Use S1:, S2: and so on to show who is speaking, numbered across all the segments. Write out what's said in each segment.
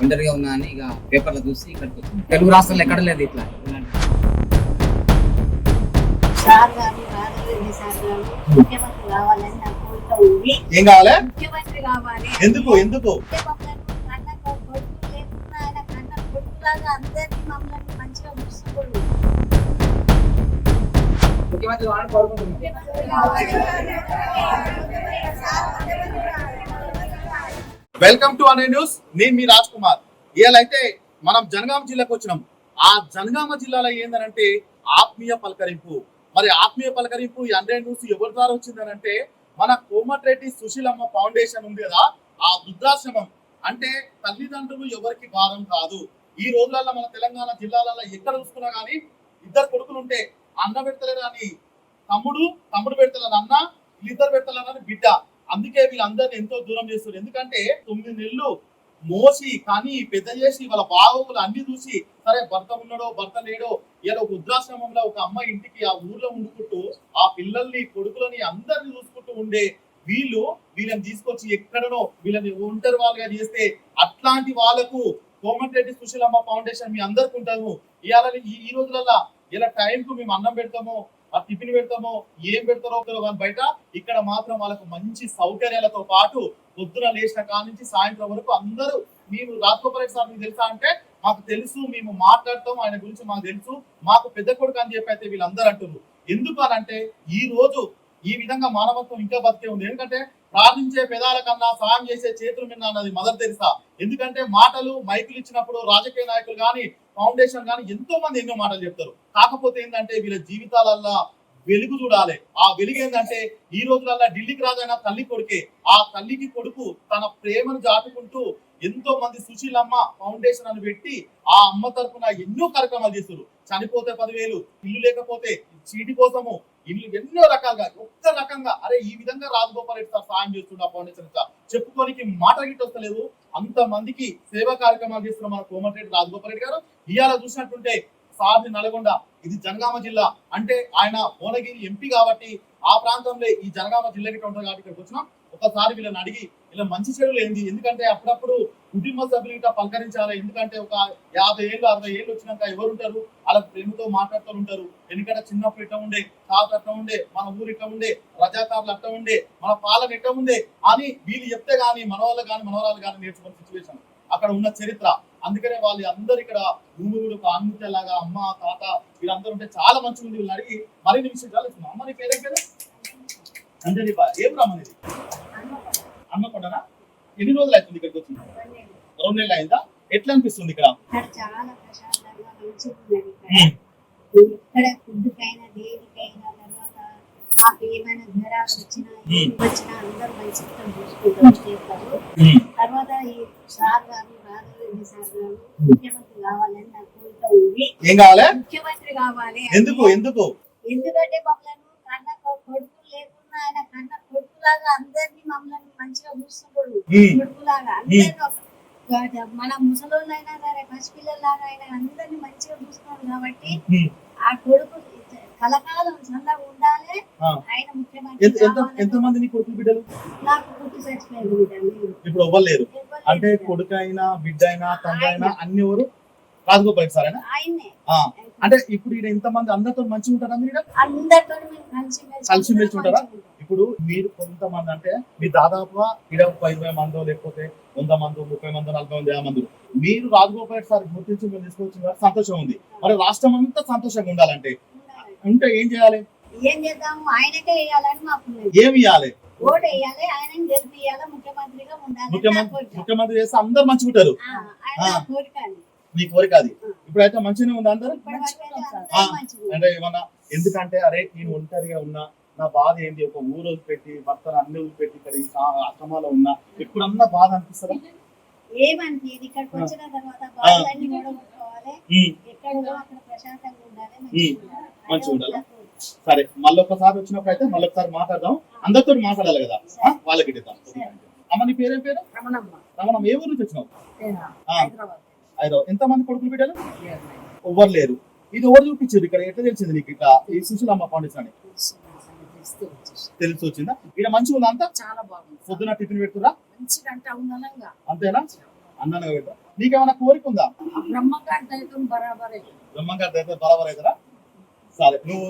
S1: ఒంటరిగా ఉన్నా అని ఇక పేపర్లో చూసి ఇక్కడికి వచ్చింది. తెలుగు రాష్ట్రాల్లో ఎక్కడ లేదు ఇట్లా.
S2: సార్ గారు రాఘవేంద్ర సార్ గారు ముఖ్యమంత్రి కావాలని నా కోరిక ఉంది.
S3: ఏం కావాలి?
S2: ముఖ్యమంత్రి కావాలి.
S3: ఎందుకు ఎందుకు
S2: కన్న కొడుకు లేకుండా ఆయన కన్న కొడుకులాగా అందరినీ మమ్మల్ని మంచిగా చూసుకోండి.
S1: ముఖ్యమంత్రి కావాలని కోరుకుంటున్నాం.
S3: వెల్కమ్ టు అనే న్యూస్. నేను మీ రాజ్ కుమార్. ఇవాళ అయితే మనం జనగామ జిల్లాకు వచ్చినాం. ఆ జనగామ జిల్లాలో ఏందనంటే ఆత్మీయ పలకరింపు. మరి ఆత్మీయ పలకరింపు ఈ అనే న్యూస్ ఎవరి ద్వారా వచ్చిందనంటే మన కోమటిరెడ్డి సుశీలమ్మ ఫౌండేషన్ ఉంది కదా, ఆ వృద్ధాశ్రమం. అంటే తల్లిదండ్రులు ఎవరికి భారం కాదు. ఈ రోజులలో మన తెలంగాణ జిల్లాలలో ఎక్కడ చూసుకున్నా కానీ ఇద్దరు కొడుకులు ఉంటే అన్న పెడతలేరు అని తమ్ముడు పెడతలేరు అన్న, వీళ్ళిద్దరు పెడతలేరు అని బిడ్డ. అందుకే వీళ్ళందరినీ ఎంతో దూరం చేస్తారు. ఎందుకంటే 9 నెలలు మోసి కానీ పెద్ద చేసి వాళ్ళ బాగోగులు అన్ని చూసి, సరే భర్త ఉన్నాడో భర్త లేడో, ఇలా ఒక వృద్ధాశ్రమంలో ఒక అమ్మాయి ఇంటికి ఆ ఊర్లో ఉండుకుంటూ ఆ పిల్లల్ని కొడుకులని అందరిని చూసుకుంటూ ఉండే వీళ్ళని తీసుకొచ్చి ఎక్కడనో వీళ్ళని ఒంటరి వాళ్ళుగా చేస్తే అట్లాంటి వాళ్ళకు కోమటిరెడ్డి సుశీలమ్మ ఫౌండేషన్ మీ అందరికి ఉంటాము. ఇవాళ ఈ రోజులలో ఇలా టైంకు మేము అన్నం పెడతామో, ఆ టిఫిన్ పెడతామో, ఏం పెడతారో కానీ బయట ఇక్కడ మాత్రం వాళ్ళకు మంచి సౌకర్యాలతో పాటు పొద్దున లేచిన కాడ నుంచి సాయంత్రం వరకు అందరూ మేము రాజగోపాల్ సార్ మీకు తెలుసా అంటే మాకు తెలుసు, మేము మాట్లాడతాం, ఆయన గురించి మాకు తెలుసు, మాకు పెద్ద కొడుకు అని చెప్పి అయితే వీళ్ళందరూ అంటున్నారు. ఎందుకు అని అంటే ఈ రోజు ఈ విధంగా మానవత్వం ఇంకా బతికే ఉంది. ఎందుకంటే ప్రార్థించే పెదాల కన్నా సాయం చేసే చేతులు మిన్న అన్నది మదర్ తెరిసా. ఎందుకంటే మాటలు మైకులు ఇచ్చినప్పుడు రాజకీయ నాయకులు కానీ ఫౌండేషన్ కానీ ఎంతో మంది ఎన్నో మాటలు చెప్తారు. కాకపోతే ఏంటంటే వీళ్ళ జీవితాలల్లో వెలుగు చూడాలి. ఆ వెలుగు ఏంటంటే ఈ రోజులల్లా ఢిల్లీకి రాజైన తల్లి కొడుకే, ఆ తల్లికి కొడుకు తన ప్రేమను చాటుకుంటూ ఎంతో మంది సుశీలమ్మ ఫౌండేషన్ అని పెట్టి ఆ అమ్మ తరఫున ఎన్నో కార్యక్రమాలు చేస్తారు. చనిపోతే 10,000, ఇల్లు లేకపోతే చీటి కోసము ఇల్లు, ఎన్నో రకాలుగా ఒక్క రకంగా అరే ఈ విధంగా రాజగోపాల్ రెడ్డి సార్ సాయం చేస్తుండే ఫౌండేషన్ చెప్పుకోనికి మాట గిట్ట వస్తలేదు. అంత మందికి సేవా కార్యక్రమాలు చేస్తున్న మన కోమటిరెడ్డి రాజగోపాల్ రెడ్డి గారు. ఇవాళ చూసినట్టుంటే సార్ది నల్గొండ, ఇది జనగామ జిల్లా. అంటే ఆయన భువనగిరి ఎంపీ కాబట్టి ఆ ప్రాంతంలో ఈ జనగామ జిల్లా గిట్ట ఉంటుంది కాబట్టి ఇక్కడికి వచ్చినాం. ఒకసారి వీళ్ళని అడిగి ఇలా మంచి చెడులు ఏంది, ఎందుకంటే అప్పుడప్పుడు కుటుంబ సభ్యులు ఇట్లా పలకరించాలి. ఎందుకంటే ఒక 50 ఏళ్ళు 60 ఏళ్ళు వచ్చినాక ఎవరు ఉంటారు, అలా ప్రేమతో మాట్లాడుతూ ఉంటారు. ఎందుకంటే చిన్నప్పుడు ఇట్లా ఉండే, తాత అట్లా ఉండే, మన ఊరు ఇట్లా ఉండే, రజాకారులు అట్లా ఉండే, మన పాలన ఎట్లా ఉండే అని వీళ్ళు చెప్తే గానీ మనవాళ్ళు కానీ మనవరాలు కానీ నేర్చుకున్న సిచ్యువేషన్ అక్కడ ఉన్న చరిత్ర. అందుకనే వాళ్ళు అందరు ఇక్కడ భూములు ఒక ఆన్ముత్యలాగా అమ్మ తాత వీళ్ళందరూ ఉంటే చాలా మంచిగా ఉంది. వీళ్ళని అడిగి మరిన్ని విషయాలు ఇస్తున్నాం. అమ్మ నీ పేరే పేరు అంటే ఏం రమ్మనేది అమ్మకొండనా? ఎన్ని రోజులు అవుతుంది ఇక్కడికి వచ్చింది? 2 నెలలు అయిందా? ఎట్లా అనిపిస్తుంది ఇక్కడ?
S2: చాలా ప్రశాంతంగా మంచిగా ఇక్కడ ఫుడ్కైనా దేనికైనా, తర్వాత మాకు ఏమైనా జ్వరాలు వచ్చినా అందరూ మంచిగా చూసుకుంటారు. తర్వాత ఈ సార్ గారు రాఘవేంద్ర సార్ గారు ముఖ్యమంత్రి కావాలని నా కోరిక ఉంది.
S3: ఏం కావాలి?
S2: ముఖ్యమంత్రి కావాలి. ఎందుకంటే మమ్మల్ని కన్న కొడుకు లేకుండా ఆయన కన్న కొడుకులాగా అందరినీ మమ్మల్ని మంచిగా చూసుకుంటాడు. కొడుకులాగా అందరినీ మన ముసలోళ్ళైనా సరే పసిపిల్లలాగా ఆయన అందరినీ మంచిగా చూస్తున్నాడు. కాబట్టి ఆ కొడుకు కలకాలం చల్లగా ఉండాలి. ఆయన ముఖ్యమంత్రి.
S3: ఎంతమంది కొడుకులు బిడ్డలు?
S2: నాకు పుట్టి చచ్చిపోయింది బిడ్డలు
S3: ఇప్పుడు ఎవ్వలేరు. అంటే కొడుకు అయినా బిడ్డ అయినా తండ్రి అయినా అన్ని ఎవరు రాజగోపాల్ సార్ అయినా
S2: ఆయనే.
S3: అంటే ఇప్పుడు ఇక్కడ ఎంతమంది అందరితో మంచిగా ఉంటారా? మీరు
S2: అందరితో
S3: కలిసిమెలిసి ఉంటారా? ఇప్పుడు మీరు కొంతమంది అంటే మీ దాదాపుగా ఇక్కడ 20 మందో లేకపోతే 100 మందో 30 మందో 40 మంది 50 మంది మీరు రాజగోపాల్ సార్ గుర్తించి మీరు తీసుకొచ్చిన సంతోషం ఉంది. మరి రాష్ట్రం అంతా సంతోషంగా ఉండాలంటే ఉంటే ఏం చేయాలి?
S2: ఏం చేద్దాము? ఆయనకే వేయాలని మాకు
S3: ఏమి ఇవ్వాలి?
S2: ఓటు వేయాలి, ఆయనని గెలిపియాలి, ముఖ్యమంత్రిగా ఉండాలి.
S3: ముఖ్యమంత్రి చేస్తే అందరు మంచిగా ఉంటారు. మీ కోరిక అది. ఇప్పుడైతే మంచిగానే ఉంది అందరు అంటే ఏమన్నా? ఎందుకంటే అరే నేను ఒంటరిగా ఉన్నా, నా బాధ ఏంటి, ఒక ఊరు పెట్టి భర్తను అన్ని పెట్టి ఇక్కడ ఆశ్రమాలో ఉన్నా ఎప్పుడన్నా బాధ అనిపిస్తారా?
S2: ఏమనిపించదు. ఇక్కడికి వచ్చిన తర్వాత బాధలన్నీ ఓడగొట్టుకోవాలి, ఎక్కడ అక్కడ ప్రశాంతంగా ఉండాలి,
S3: మంచిగా ఉండాలి. సరే మళ్ళీ ఒకసారి వచ్చినప్పుడు అయితే మళ్ళీ ఒకసారి మాట్లాడదాం. అందరితో మాట్లాడాలి కదా, వాళ్ళకి ఇద్దాం. అమ్మ నీ పేరేం పేరు? రమణమ్మ. ఏ ఊరు నుంచి వచ్చినావు? హైదరాబాద్. ఎంతమంది కొడుకులు బిడ్డలు? ఎవ్వరు లేరు. ఇది ఎవరు చూపించారు ఇక్కడ? ఎట్లా తెలిసింది నీకు ఇట్లా ఈ సుశీలమ్మ ఫౌండేషన్ అని? తెలిసి వచ్చిందా? ఇక్కడ మంచిగా ఉందా? అంతా
S4: చాలా బాగుంది.
S3: పొద్దున టిఫిన్ పెడుతురా?
S4: మంచిగా అంటే
S3: అంతేనా? అన్నాను పెడతా. నీకేమైనా కోరిక ఉందా?
S2: బ్రహ్మగారి దైతం బరాబరే.
S3: బ్రహ్మంగారి అయితే బరాబర్ అవుతారా? సరే, నువ్వు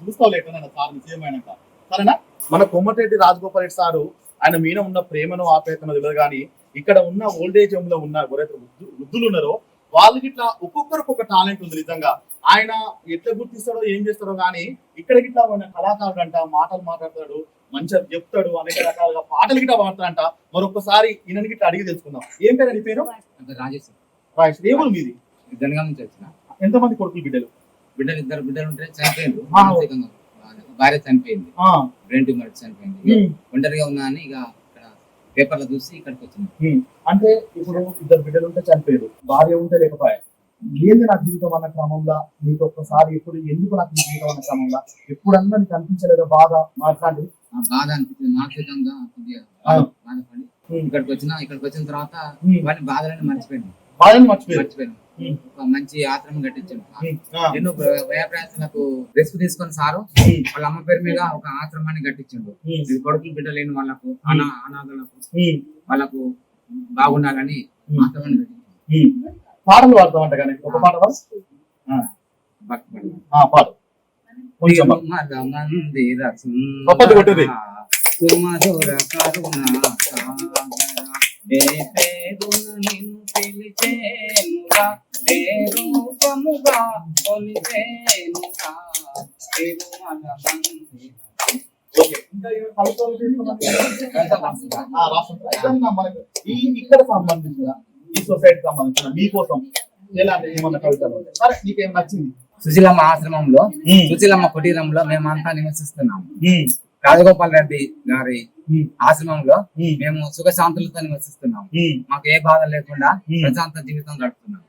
S3: చూసుకోలేక నేను సార్ సీఎం అయినాక సరేనా? మన కోమటిరెడ్డి రాజగోపాల్ రెడ్డి సారు ఆయన మీద ఉన్న ప్రేమను ఆప్యాయతను తెలియదు కానీ ఇక్కడ ఉన్న ఓల్డేజ్ హోమ్ లో ఉన్న ఎవరైతే వృద్ధులు ఉన్నారో వాళ్ళకి ఇట్లా ఒక్కొక్కరికి ఒక టాలెంట్ ఉంది నిజంగా. ఆయన ఎట్లా గుర్తిస్తాడో ఏం చేస్తాడో కానీ ఇక్కడికి ఇట్లా కళాకారుడు అంట, మాటలు మాట్లాడతాడు, మంచిగా చెప్తాడు, అనేక రకాలుగా పాటలు గిట్లా పాడతాడంట. మరొకసారి ఈయన గిట్లా అడిగి తెలుసుకుందాం. ఏం పేరు నీ పేరు?
S1: రాజేష్.
S3: రాజేష్. ఏ ఊరు మీది?
S1: జనగాం నుంచి వచ్చిన.
S3: ఎంతమంది కొడుకులు బిడ్డలు?
S1: ఇద్దరు బిడ్డలు ఉంటే చనిపోయింది. భార్య చనిపోయింది, బ్రెయిన్ ట్యూమర్ చనిపోయింది. ఒంటరిగా ఉన్నా అని ఇక ఇక్కడ పేపర్లో చూసి ఇక్కడికి వచ్చింది.
S3: అంటే ఇప్పుడు ఇద్దరు బిడ్డలు ఉంటే చనిపోయారు, భార్య ఉంటే లేకపోయా. ఏంది నా జీవితం అన్న క్రమంలో నీకు ఒక్కసారి ఎప్పుడు ఎందుకు నాకు జీవితం అన్న క్రమంలో ఎప్పుడన్నా నీకు అనిపించలేదో బాధ మాట్లాడి?
S1: బాధ అనిపించింది, మానసికంగా కొద్దిగా బాధపడి ఇక్కడికి వచ్చిన తర్వాత వాటి బాధలన్నీ మర్చిపోయింది. ఒక మంచి ఆశ్రమం కట్టించాను. ఎన్నో వ్యయప్రయాసాలకు రిస్క్ తీసుకొని సారు వాళ్ళ అమ్మ పేరు మీద ఒక ఆశ్రమాన్ని కట్టించిండు. కొడుకులు బిడ్డ లేని వాళ్ళకు, అనాథలకు, వాళ్ళకు బాగుండాలని ఆశ్రమాన్ని కట్టించాడు.
S3: పాటలు పాడతామంట కానీ ఒక పాట పాడు.
S1: మందిర సుమధుర కరుణ నిన్ను పిలిచేనుగా, ఏ రూపముగా కొలిచేనుగా తిరుమల మందిర.
S3: ఇక్కడ సంబంధించిన ఈ సొసైటీ సంబంధించిన మీకోసం ఎలాంటి ఏమన్నా కవితలు సరే నీకేం నచ్చింది?
S1: సుశీలమ్మ ఆశ్రమంలో, సుశీలమ్మ కుటీరంలో మేమంతా నివసిస్తున్నాం. రాజగోపాల్ రెడ్డి గారి ఆశ్రమంలో మేము సుఖశాంతులతో నివసిస్తున్నాం. మాకు ఏ బాధ లేకుండా ప్రశాంత జీవితం గడుపుతున్నాం.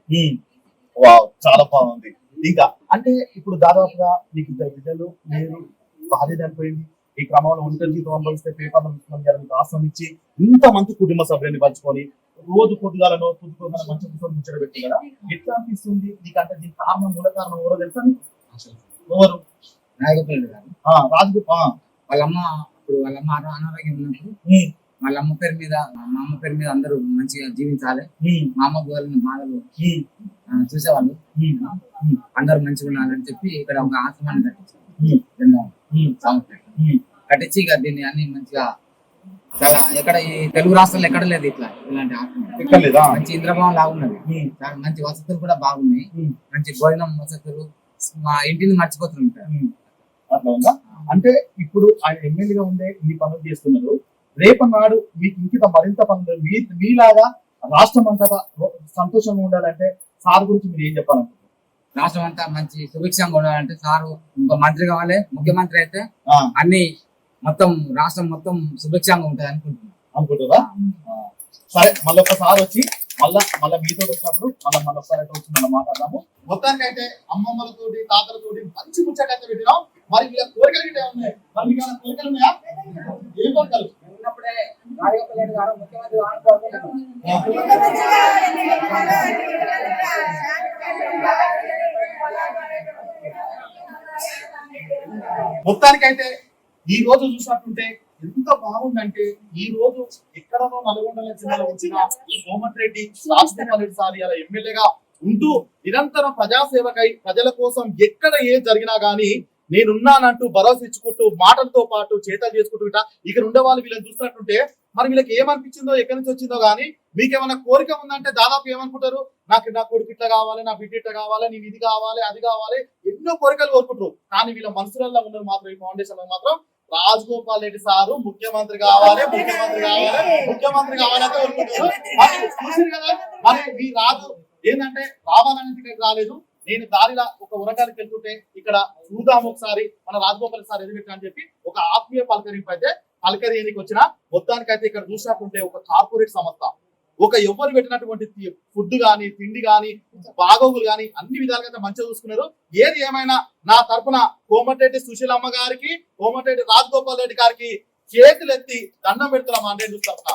S3: చాలా బాగుంది. ఇంకా అంటే ఇప్పుడు దాదాపుగా నీకు ఇద్దరు బిడ్డలు, మీరు భార్య చనిపోయింది, ఈ క్రమంలో ఒంటరి జీవితం అనుభవిస్తే పేపర్లు ఆశ్రమం ఇచ్చి ఇంతమంది కుటుంబ సభ్యుల్ని పంచుకొని రోజు పొద్దుగాలను మంచి కూర్చొని ముచ్చటబెట్టి కదా ఎట్లా అనిపిస్తుంది నీకంటే? దీనికి కారణం, మూల కారణం ఎవరో తెలుసా? ఎవరు?
S1: రాజగోపాల్ రెడ్డి గారు.
S3: రాజగోపాల్
S1: వాళ్ళమ్మ అనారోగ్యం ఉన్నప్పుడు వాళ్ళ అమ్మ పేరు మీద, మా అమ్మ పేరు మీద అందరూ మంచిగా జీవించాలి, మా అమ్మ గోళ్ళని బాధలు చూసేవాళ్ళు, అందరూ మంచిగా ఉండాలని చెప్పి ఇక్కడ ఒక ఆశ్రమాన్ని కట్టించి ఇక దీన్ని అన్ని మంచిగా చాలా ఎక్కడ ఈ తెలుగు రాష్ట్రాల్లో ఎక్కడ లేదు ఇలాంటి ఆశ్రమం. మంచి ఇంద్రభవనం లాగున్నది, చాలా మంచి వసతులు కూడా బాగున్నాయి, మంచి భోజనం వసతులు, మా ఇంటిని మర్చిపోతుంటారు.
S3: అట్లా ఉందా? అంటే ఇప్పుడు ఆయన ఎమ్మెల్యేగా ఉండే ఇన్ని పనులు చేస్తున్నారు, రేపన్నాడు మీకు ఇంకిత మరింత పనులు మీలాగా రాష్ట్రం అంతటా సంతోషంగా ఉండాలంటే సార్ గురించి మీరు ఏం చెప్పాలనుకుంటున్నారు?
S1: రాష్ట్రం అంతా మంచి సుభిక్షంగా ఉండాలంటే సారు ఇంకో మంత్రి కావాలి, ముఖ్యమంత్రి అయితే అన్ని మొత్తం రాష్ట్రం మొత్తం సుభిక్షంగా ఉంటుంది
S3: అనుకుంటున్నారా? సరే, మళ్ళీ ఒకసారి వచ్చి మళ్ళీ మీతో వచ్చినప్పుడు మళ్ళీ వచ్చి మనం మాట్లాడదాము. మొత్తానికి అయితే అమ్మమ్మలతోటి, తాతలతోటి మంచి ముచ్చటైతే పెట్టినాం. మరి వీళ్ళ కోరికలు గిట్టే ఉన్నాయి. మరి మీకు ఏమైనా కోరికలు ఉన్నాయా? ఏం కోరికలు?
S1: ఉన్నప్పుడే రాజగోపాల్ రెడ్డి గారు ముఖ్యమంత్రి
S3: మొత్తానికైతే ఈ రోజు చూసినట్టుంటే ఎంత బాగుందంటే, ఈ రోజు ఎక్కడనో నల్గొండ జిల్లాలో వచ్చిన కోమటిరెడ్డి రాజగోపాల్ రెడ్డి సార్ ఇలా ఎమ్మెల్యేగా ఉంటూ నిరంతరం ప్రజాసేవకై ప్రజల కోసం ఎక్కడ ఏం జరిగినా గానీ నేనున్నానంటూ భరోసా ఇచ్చుకుంటూ మాటలతో పాటు చేతలు చేసుకుంటూ ఇక్కడ ఉండే వాళ్ళు వీళ్ళని చూస్తున్నట్టుంటే మరి వీళ్ళకి ఏమనిపించిందో, ఎక్కడి నుంచి వచ్చిందో గానీ మీకేమైనా కోరిక ఉందంటే దాదాపు ఏమనుకుంటారు? నా కొడుకు ఇట్లా కావాలి, నా బిడ్డ ఇట్లా కావాలి, నేను ఇది కావాలి, అది కావాలి, ఎన్నో కోరికలు కోరుకుంటారు. కానీ వీళ్ళ మనసులలో ఉన్నది మాత్రం, ఈ ఫౌండేషన్ లో మాత్రం రాజగోపాల్ రెడ్డి సారు ముఖ్యమంత్రి కావాలి, ముఖ్యమంత్రి కావాలంటే కోరుకుంటారు కదా. మరి మీ రాజు ఏంటంటే రావాలని టికెట్ రాలేదు, నేను దారిలో ఒక ఉరకానికి వెళ్తుంటే ఇక్కడ చూద్దాం ఒకసారి మన రాజగోపాల్ సార్ ఎదుగుతా అని చెప్పి ఒక ఆత్మీయ పలకరింపు అయితే పలకరియనికి వచ్చిన. మొత్తానికైతే ఇక్కడ చూసినట్టుంటే ఒక కార్పొరేట్ సంస్థ, ఒక ఎవరు పెట్టినటువంటి ఫుడ్ గాని, తిండి గాని, బాగోగులు గాని అన్ని విధాలుగా మంచిగా చూసుకున్నారు. ఏది ఏమైనా నా తరపున కోమటిరెడ్డి సుశీలమ్మ గారికి, కోమటిరెడ్డి రాజగోపాల్ రెడ్డి గారికి చేతులెత్తి దండం పెడుతున్నామా అంటే చూస్తా.